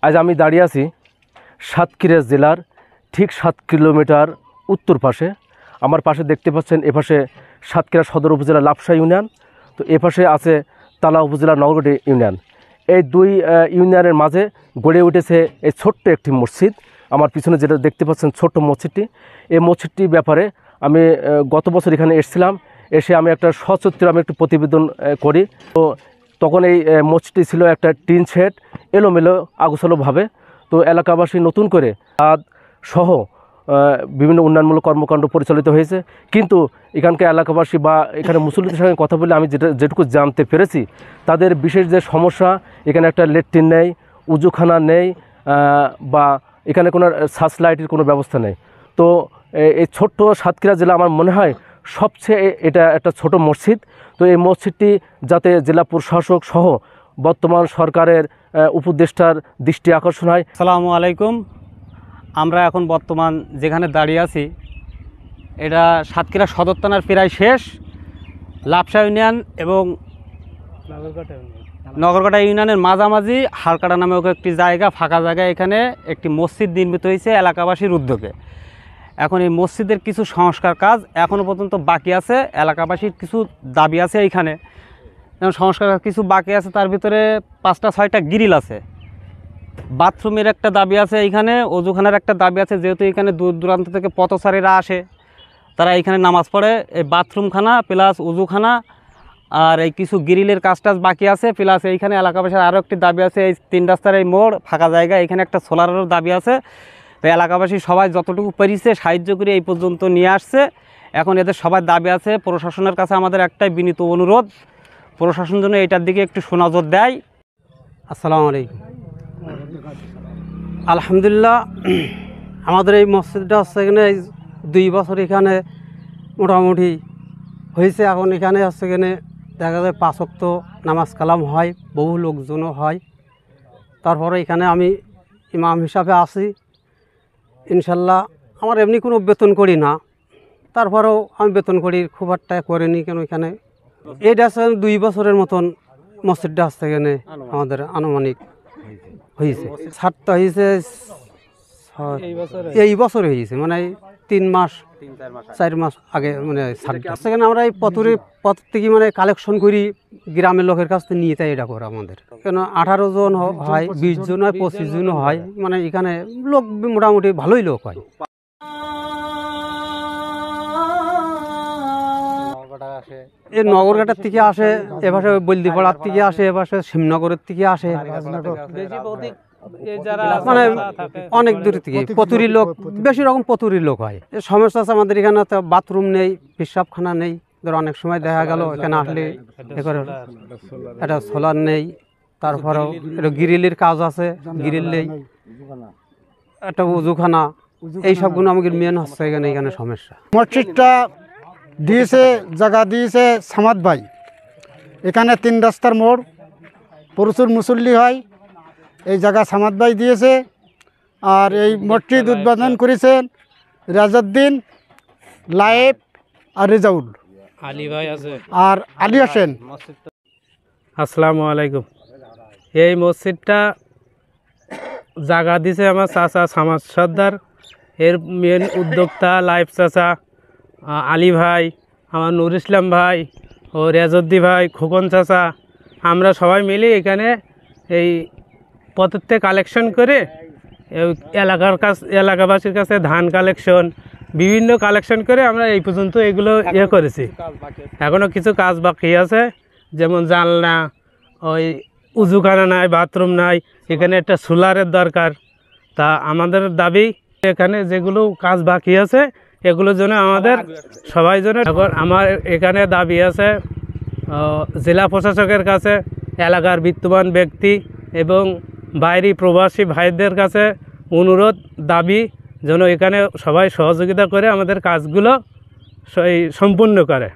আজ আমি দাঁড়িয়ে আছি সাতক্ষীরা জেলার ঠিক 7 কিলোমিটার উত্তর পাশে। আমার পাশে দেখতে পাচ্ছেন এপাশে সাতক্ষীরা সদর উপজেলা লাপসা ইউনিয়ন, তো এপাশে আছে তালা উপজেলা নগরগড় ইউনিয়ন। এই দুই ইউনিয়নের মাঝে গড়ে উঠেছে এই ছোট্ট একটি মসজিদ। আমার পিছনে যেটা দেখতে পাচ্ছেন ছোট্ট মসজিদটি, এই মসজিদটির ব্যাপারে আমি গত বছর এখানে এসেছিলাম। এসে আমি একটা সচিত্র আমি একটু প্রতিবেদন করি। তো তখন এই মসজিদটি ছিল একটা টিন শেড, এলোমেলো আগোছালোভাবে। তো এলাকাবাসী নতুন করে সহ বিভিন্ন উন্নয়নমূলক কর্মকাণ্ড পরিচালিত হয়েছে, কিন্তু এখানকার এলাকাবাসী বা এখানে মুসল্লিদের সঙ্গে কথা বলে আমি যেটুকু জানতে পেরেছি, তাদের বিশেষ যে সমস্যা, এখানে একটা ল্যাট্রিন নেই, উজুখানা নেই, বা এখানে কোনো সার্চ লাইটের কোনো ব্যবস্থা নেই। তো এই ছোট্ট সাতক্ষীরা জেলা আমার মনে হয় সবচেয়ে এটা একটা ছোট মসজিদ। তো এই মসজিদটি যাতে জেলা প্রশাসক সহ বর্তমান সরকারের উপদেষ্টার দৃষ্টি আকর্ষণ হয়। আসসালামু আলাইকুম। আমরা এখন বর্তমান যেখানে দাঁড়িয়ে আছি, এটা সাতক্ষীরা সদর থানার প্রায় শেষ লাপসা ইউনিয়ন এবং নগরকাটা ইউনিয়নের মাঝামাঝি হালকাটা নামক একটি জায়গা, ফাঁকা জায়গায় এখানে একটি মসজিদ নির্মিত হয়েছে এলাকাবাসীর উদ্যোগে। এখন এই মসজিদের কিছু সংস্কার কাজ এখনও পর্যন্ত বাকি আছে। এলাকাবাসীর কিছু দাবি আছে, এইখানে যেমন সংস্কার কিছু বাকি আছে, তার ভিতরে 5টা-6টা গ্রিল আছে। বাথরুমের একটা দাবি আছে, এইখানে অজুখানার একটা দাবি আছে। যেহেতু এখানে দূর দূরান্ত থেকে পথচারীরা আসে, তারা এইখানে নামাজ পড়ে, এই বাথরুমখানা প্লাস উজুখানা আর এই কিছু গ্রিলের কাজ টাজ বাকি আছে। প্লাস এইখানে এলাকাবাসীর আরও একটি দাবি আছে, এই 3 রাস্তার এই মোড় ফাঁকা জায়গা, এখানে একটা সোলারেরও দাবি আছে। তো এলাকাবাসী সবাই যতটুকু পেরেছে সাহায্য করে এই পর্যন্ত নিয়ে আসছে। এখন এদের সবার দাবি আছে। প্রশাসনের কাছে আমাদের একটাই বিনীত অনুরোধ, প্রশাসন যেন এটার দিকে একটু সুনজর দেয়। আসসালামু আলাইকুম। আলহামদুলিল্লাহ, আমাদের এই মসজিদটা হচ্ছে এখানে 2 বছর এখানে মোটামুটি হয়েছে। এখন এখানে হচ্ছে এখানে দেখা যায় 5 ওয়াক্ত নামাজ কালাম হয়, বহু লোকজনও হয়। তারপরে এখানে আমি ইমাম হিসাবে আছি। ইনশাল্লাহ আমার এমনি কোনো বেতন করি না, তারপরেও আমি বেতন করি খুব একটা করিনি, কেন এখানে এইটা হচ্ছে 2 বছরের মতন মসজিদটা হচ্ছে এখানে আমাদের আনুমানিক হয়েছে। ছাড়টা হয়েছে এই বছর হয়েছে, মানে 3-4 মাস আগে মানে ছাড়টা। সেখানে আমরা এই পথ থেকে মানে কালেকশন করি, গ্রামের লোকের কাছ থেকে নিয়ে তাই এটা করে আমাদের। কেন 18 জন হয়, 20 জন হয়, 25 জনও হয়। মানে এখানে লোক মোটামুটি ভালোই লোক হয়। এই নগরঘাটার থেকে আসে, এপাশে বলদিপাড়ার থেকে আসে, এপাশে শিবনগরের থেকে আসে, মানে অনেক দূর থেকে পতুরি লোক, বেশি রকম পতুরি লোক হয়। সমস্যা আছে আমাদের এখানে, তো বাথরুম নেই, পেশাবখানা নেই। ধর অনেক সময় দেখা গেল এখানে আসলে একটা সোলার নেই, তারপরেও একটা গ্রিলের কাজ আছে, গ্রিল নেই, একটা উজুখানা, এই সবগুলো আমাদের মেন হচ্ছে এখানে সমস্যা। মসজিদটা দিয়েছে, জায়গা দিয়েছে সামাদ ভাই। এখানে 3 রাস্তার মোড়, প্রচুর মুসল্লি হয়, এই জায়গা সামাদ ভাই দিয়েছে। আর এই মসজিদ উদ্বোধন করেছেন রাজউদ্দিন, লায়েব আর রেজাউল, আলী ভাই আছে আর আলী হোসেন। আসসালামু আলাইকুম। এই মসজিদটা জায়গা দিছে আমার চাচা সামাদ সর্দার। এর মেন উদ্যোক্তা লাইফ চাচা, আলী ভাই, আমার নুর ইসলাম ভাই ও রেজউদ্দি ভাই, খোকন চাচা। আমরা সবাই মিলে এখানে এই পথে কালেকশন করে এলাকাবাসীর কাছে ধান কালেকশন, বিভিন্ন কালেকশন করে আমরা এই পর্যন্ত এগুলো করেছি। এখনও কিছু কাজ বাকি আছে, যেমন জানলা, ওই উজুখানা নাই, বাথরুম নাই, এখানে একটা সোলারের দরকার। তা আমাদের দাবি এখানে যেগুলো কাজ বাকি আছে এগুলোর জন্য আমাদের সবাই জন্য। এখন আমার এখানে দাবি আছে জেলা প্রশাসকের কাছে, এলাকার বিত্তবান ব্যক্তি এবং বাইরে প্রবাসী ভাইদের কাছে অনুরোধ, দাবি যেন এখানে সবাই সহযোগিতা করে আমাদের কাজগুলো সম্পূর্ণ করে।